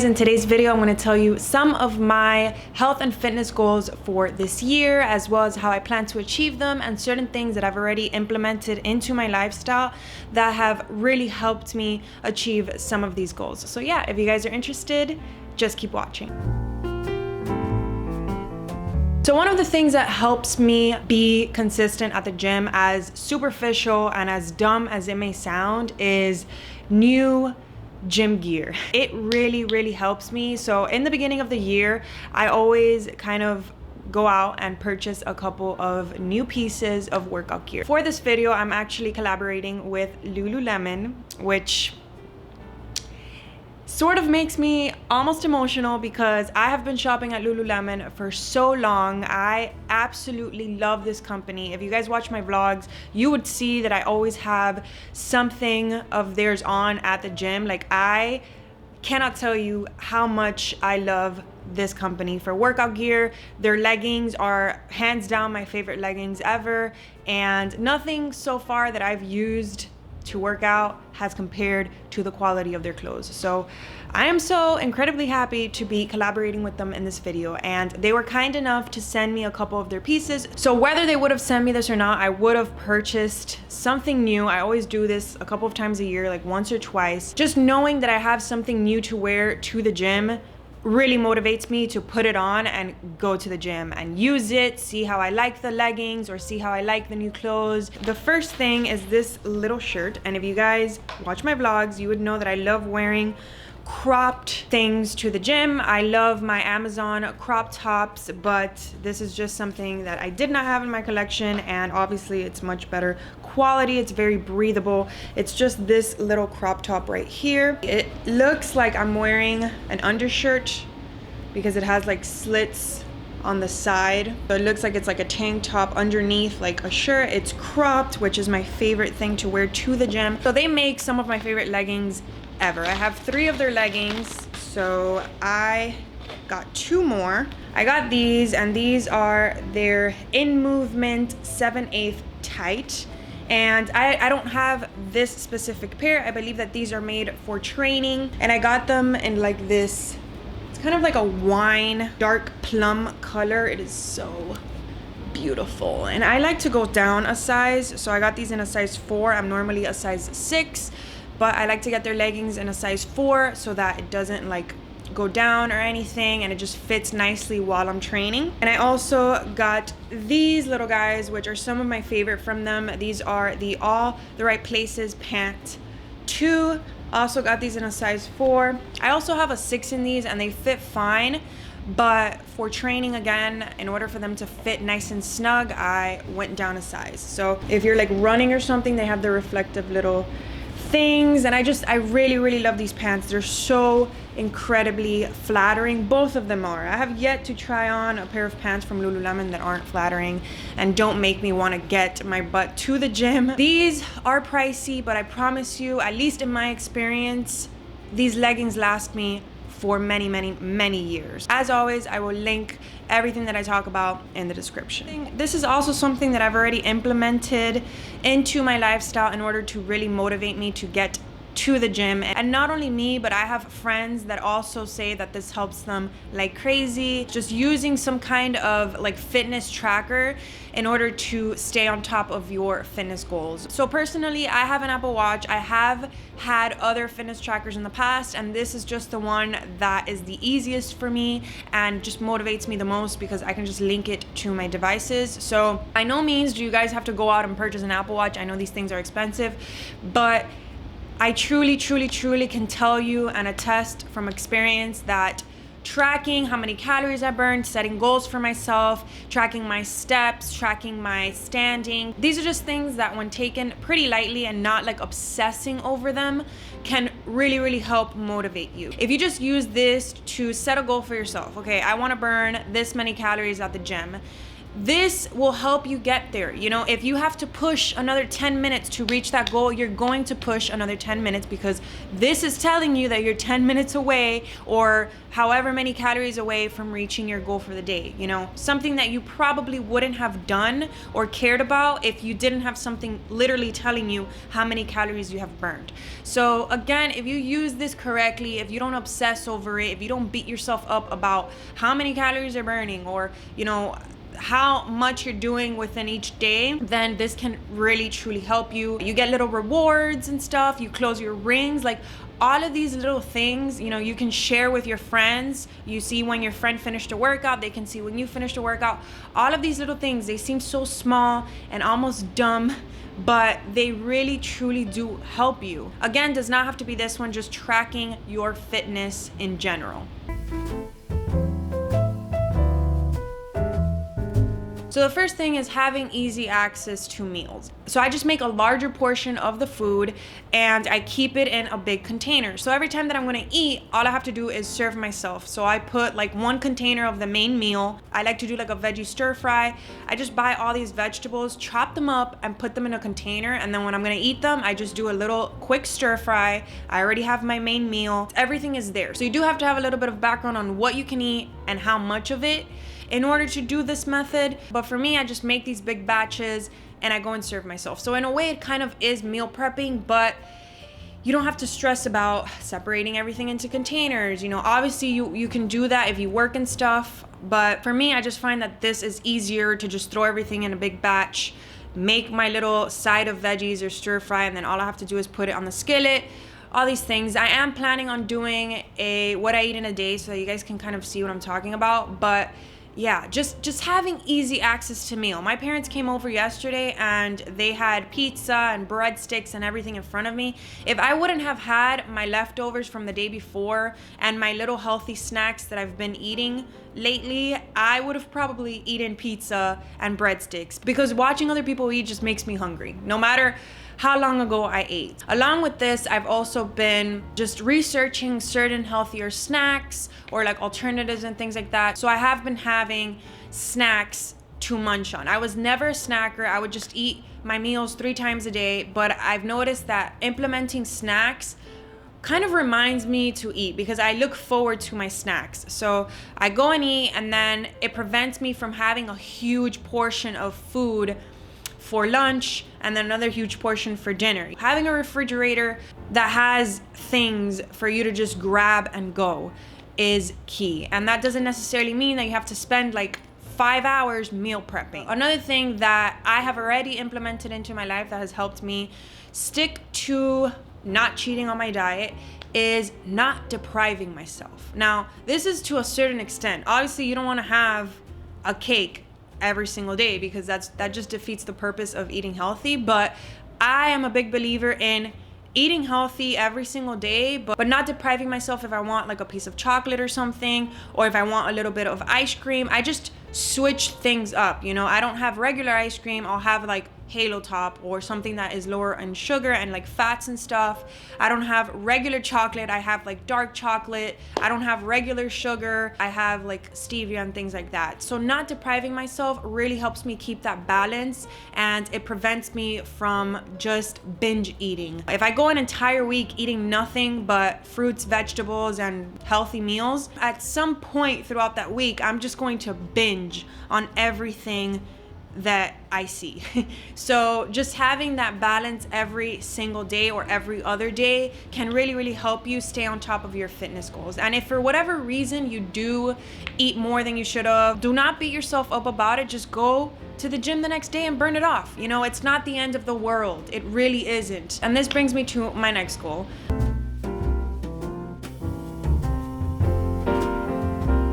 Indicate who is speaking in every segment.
Speaker 1: in today's video I'm going to tell you some of my health and fitness goals for this year, as well as how I plan to achieve them and certain things that I've already implemented into my lifestyle that have really helped me achieve some of these goals. So yeah, if you guys are interested, just keep watching. So one of the things that helps me be consistent at the gym, as superficial and as dumb as it may sound, is new gym gear. It really helps me. So in the beginning of the year, I always kind of go out and purchase a couple of new pieces of workout gear. For this video, I'm actually collaborating with Lululemon, which sort of makes me almost emotional because I have been shopping at Lululemon for so long. I absolutely love this company. If you guys watch my vlogs, you would see that I always have something of theirs on at the gym. Like, I cannot tell you how much I love this company for workout gear. Their leggings are hands down my favorite leggings ever, and nothing so far that I've used to work out has compared to the quality of their clothes. So I am so incredibly happy to be collaborating with them in this video, and they were kind enough to send me a couple of their pieces. So whether they would have sent me this or not, I would have purchased something new. I always do this a couple of times a year, like once or twice. Just knowing that I have something new to wear to the gym really motivates me to put it on and go to the gym and use it, see how I like the leggings or see how I like the new clothes. The first thing is this little shirt, and if you guys watch my vlogs, you would know that I love wearing cropped things to the gym. I love my Amazon crop tops, but this is just something that I did not have in my collection, and obviously it's much better quality. It's very breathable. It's just this little crop top right here. It looks like I'm wearing an undershirt because it has like slits on the side. So it looks like it's like a tank top underneath like a shirt. It's cropped, which is my favorite thing to wear to the gym. So they make some of my favorite leggings ever. I have 3 of their leggings, so I got 2 more. I got these, and these are their In Movement 7/8 tight, and I don't have this specific pair. I believe that these are made for training, and I got them in like this, it's kind of like a wine dark plum color. It is so beautiful, and I like to go down a size, so I got these in a size 4. I'm normally a size 6, but I like to get their leggings in a size 4 so that it doesn't like go down or anything, and it just fits nicely while I'm training. And I also got these little guys, which are some of my favorite from them. These are the All the Right Places pant 2. Also got these in a size 4. I also have a 6 in these, and they fit fine, but for training, again, in order for them to fit nice and snug, I went down a size. So if you're like running or something, they have the reflective little things, and I really love these pants. They're so incredibly flattering. Both of them are. I have yet to try on a pair of pants from Lululemon that aren't flattering and don't make me want to get my butt to the gym. These are pricey, but I promise you, at least in my experience, these leggings last me for many years. As always, I will link everything that I talk about in the description. This is also something that I've already implemented into my lifestyle in order to really motivate me to get to the gym. And not only me, but I have friends that also say that this helps them like crazy. Just using some kind of like fitness tracker in order to stay on top of your fitness goals. So personally, I have an Apple Watch. I have had other fitness trackers in the past, and this is just the one that is the easiest for me and just motivates me the most because I can just link it to my devices. So by no means do you guys have to go out and purchase an Apple Watch. I know these things are expensive, but I truly can tell you and attest from experience that tracking how many calories I burned, setting goals for myself, tracking my steps, tracking my standing, these are just things that when taken pretty lightly and not like obsessing over them can really help motivate you. If you just use this to set a goal for yourself, okay, I want to burn this many calories at the gym, this will help you get there. You know, if you have to push another 10 minutes to reach that goal, you're going to push another 10 minutes because this is telling you that you're 10 minutes away or however many calories away from reaching your goal for the day. You know, something that you probably wouldn't have done or cared about if you didn't have something literally telling you how many calories you have burned. So again, if you use this correctly, if you don't obsess over it, if you don't beat yourself up about how many calories you're burning or, you know, how much you're doing within each day, then this can really truly help you. You get little rewards and stuff, you close your rings, like all of these little things, you know, you can share with your friends. You see when your friend finished a workout, they can see when you finished a workout. All of these little things, they seem so small and almost dumb, but they really truly do help you. Again, does not have to be this one, just tracking your fitness in general. So the first thing is having easy access to meals. So I just make a larger portion of the food and I keep it in a big container. So every time that I'm gonna eat, all I have to do is serve myself. So I put like one container of the main meal. I like to do like a veggie stir fry. I just buy all these vegetables, chop them up and put them in a container. And then when I'm gonna eat them, I just do a little quick stir fry. I already have my main meal. Everything is there. So you do have to have a little bit of background on what you can eat and how much of it in order to do this method. But for me, I just make these big batches and I go and serve myself. So in a way, it kind of is meal prepping, but you don't have to stress about separating everything into containers. You know, obviously you can do that if you work and stuff, but for me, I just find that this is easier to just throw everything in a big batch, make my little side of veggies or stir fry, and then all I have to do is put it on the skillet. All these things. I am planning on doing a what I eat in a day so that you guys can kind of see what I'm talking about, but yeah, just having easy access to meal. My parents came over yesterday and they had pizza and breadsticks and everything in front of me. If I wouldn't have had my leftovers from the day before and my little healthy snacks that I've been eating lately, I would have probably eaten pizza and breadsticks because watching other people eat just makes me hungry, no matter how long ago I ate. Along with this, I've also been just researching certain healthier snacks or like alternatives and things like that. So I have been having snacks to munch on. I was never a snacker. I would just eat my meals 3 times a day, but I've noticed that implementing snacks kind of reminds me to eat because I look forward to my snacks. So I go and eat and then it prevents me from having a huge portion of food for lunch and then another huge portion for dinner. Having a refrigerator that has things for you to just grab and go is key. And that doesn't necessarily mean that you have to spend like 5 hours meal prepping. Another thing that I have already implemented into my life that has helped me stick to not cheating on my diet is not depriving myself. Now, this is to a certain extent. Obviously, you don't want to have a cake every single day because that just defeats the purpose of eating healthy. But I am a big believer in eating healthy every single day, but not depriving myself if I want like a piece of chocolate or something, or if I want a little bit of ice cream. I just switch things up, you know. I don't have regular ice cream. I'll have like Halo Top or something that is lower in sugar and like fats and stuff. I don't have regular chocolate. I have like dark chocolate. I don't have regular sugar. I have like stevia and things like that. So not depriving myself really helps me keep that balance and it prevents me from just binge eating. If I go an entire week eating nothing but fruits, vegetables, and healthy meals, at some point throughout that week, I'm just going to binge on everything that I see. So just having that balance every single day or every other day can really, really help you stay on top of your fitness goals. And if for whatever reason you do eat more than you should have, do not beat yourself up about it. Just go to the gym the next day and burn it off. You know, it's not the end of the world. It really isn't. And this brings me to my next goal.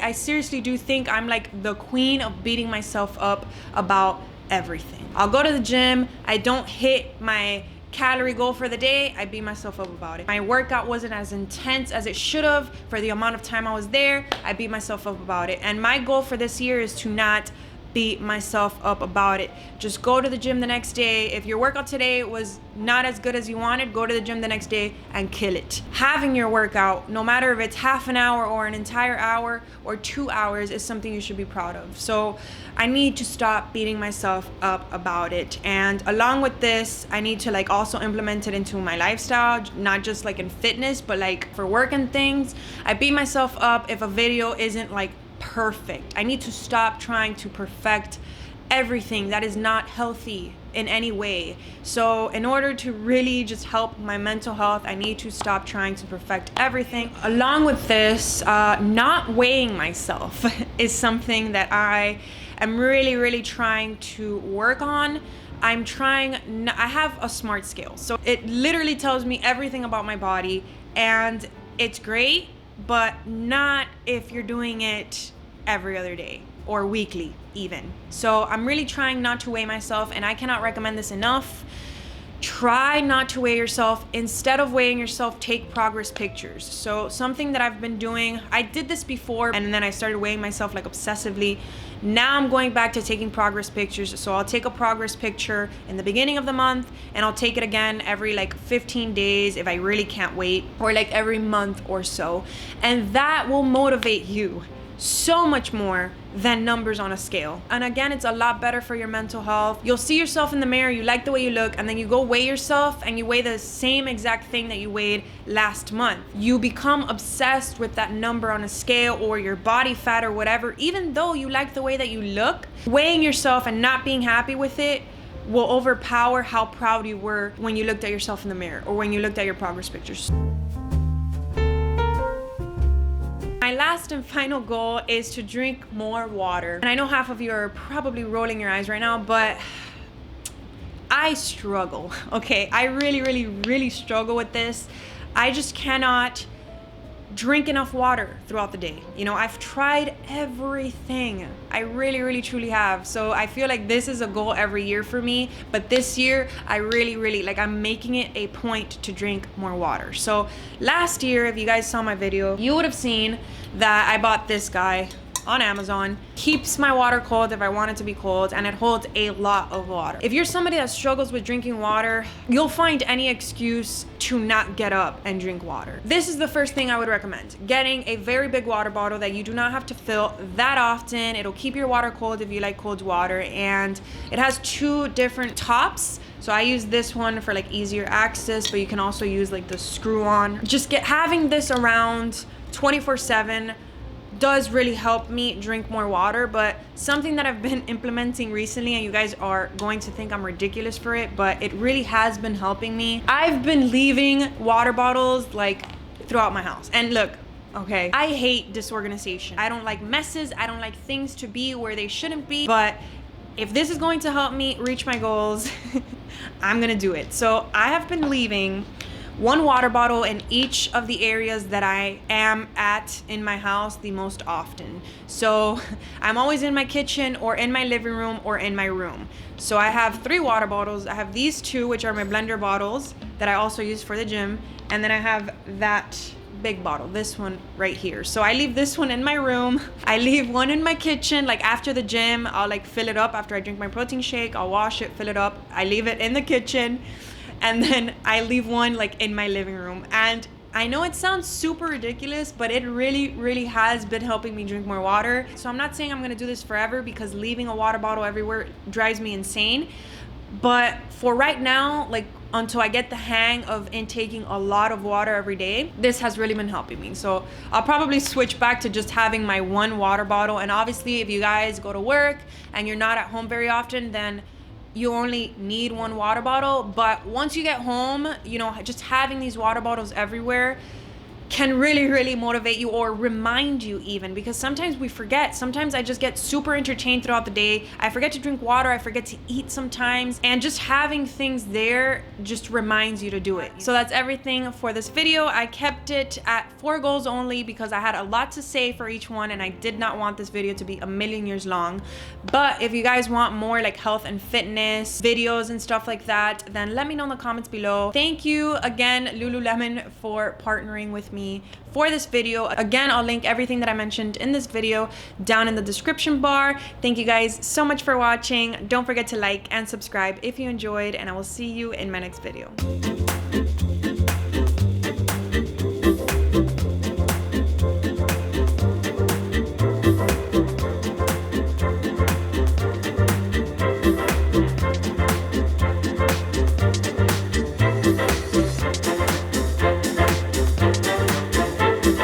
Speaker 1: I seriously do think I'm like the queen of beating myself up about everything. I'll go to the gym, I don't hit my calorie goal for the day, I beat myself up about it. My workout wasn't as intense as it should have for the amount of time I was there, I beat myself up about it. And my goal for this year is to not beat myself up about it. Just go to the gym the next day. If your workout today was not as good as you wanted, go to the gym the next day and kill it. Having your workout, no matter if it's half an hour or an entire hour or 2 hours, is something you should be proud of. So I need to stop beating myself up about it. And along with this, I need to like also implement it into my lifestyle, not just like in fitness, but like for work and things. I beat myself up if a video isn't like perfect. I need to stop trying to perfect everything. That is not healthy in any way. So in order to really just help my mental health, I need to stop trying to perfect everything. Along with this, not weighing myself is something that I am really trying to work on. I have a smart scale, so it literally tells me everything about my body, and it's great, but not if you're doing it every other day or weekly even. So I'm really trying not to weigh myself, and I cannot recommend this enough. Try not to weigh yourself. Instead of weighing yourself, take progress pictures. So something that I've been doing, I did this before and then I started weighing myself like obsessively. Now I'm going back to taking progress pictures. So I'll take a progress picture in the beginning of the month, and I'll take it again every like 15 days if I really can't wait, or like every month or so. And that will motivate you so much more than numbers on a scale. And again, it's a lot better for your mental health. You'll see yourself in the mirror, you like the way you look, and then you go weigh yourself and you weigh the same exact thing that you weighed last month. You become obsessed with that number on a scale or your body fat or whatever, even though you like the way that you look. Weighing yourself and not being happy with it will overpower how proud you were when you looked at yourself in the mirror or when you looked at your progress pictures. My last and final goal is to drink more water. And I know half of you are probably rolling your eyes right now, but I struggle, okay? I really struggle with this. I just cannot drink enough water throughout the day. You know, I've tried everything. I really truly have. So I feel like this is a goal every year for me, but this year I really like, I'm making it a point to drink more water. So last year, if you guys saw my video, you would have seen that I bought this guy on Amazon. Keeps my water cold if I want it to be cold, and it holds a lot of water. If you're somebody that struggles with drinking water, you'll find any excuse to not get up and drink water. This is the first thing I would recommend. Getting a very big water bottle that you do not have to fill that often. It'll keep your water cold if you like cold water, and it has 2 different tops. So I use this one for like easier access, but you can also use like the screw on. Just having this around 24/7 does really help me drink more water. But something that I've been implementing recently, and you guys are going to think I'm ridiculous for it, but it really has been helping me. I've been leaving water bottles like throughout my house. And look, okay, I hate disorganization. I don't like messes. I don't like things to be where they shouldn't be. But if this is going to help me reach my goals, I'm gonna do it. So I have been leaving 1 water bottle in each of the areas that I am at in my house the most often. So I'm always in my kitchen or in my living room or in my room. So I have 3 water bottles. I have these 2, which are my blender bottles that I also use for the gym. And then I have that big bottle, this one right here. So I leave this one in my room. I leave one in my kitchen. Like after the gym, I'll like fill it up. After I drink my protein shake, I'll wash it, fill it up. I leave it in the kitchen. And then I leave one like in my living room. And I know it sounds super ridiculous, but it really has been helping me drink more water. So I'm not saying I'm gonna do this forever, because leaving a water bottle everywhere drives me insane. But for right now, like until I get the hang of intaking a lot of water every day, this has really been helping me. So I'll probably switch back to just having my 1 water bottle. And obviously if you guys go to work and you're not at home very often, then you only need 1 water bottle. But once you get home, you know, just having these water bottles everywhere can really motivate you, or remind you even, because sometimes we forget. Sometimes I just get super entertained throughout the day. I forget to drink water, I forget to eat sometimes, and just having things there just reminds you to do it. So that's everything for this video. I kept it at 4 goals only because I had a lot to say for each one, and I did not want this video to be a million years long. But if you guys want more like health and fitness videos and stuff like that, then let me know in the comments below. Thank you again, Lululemon, for partnering with me me for this video. Again, I'll link everything that I mentioned in this video down in the description bar. Thank you guys so much for watching. Don't forget to like and subscribe if you enjoyed, and I will see you in my next video.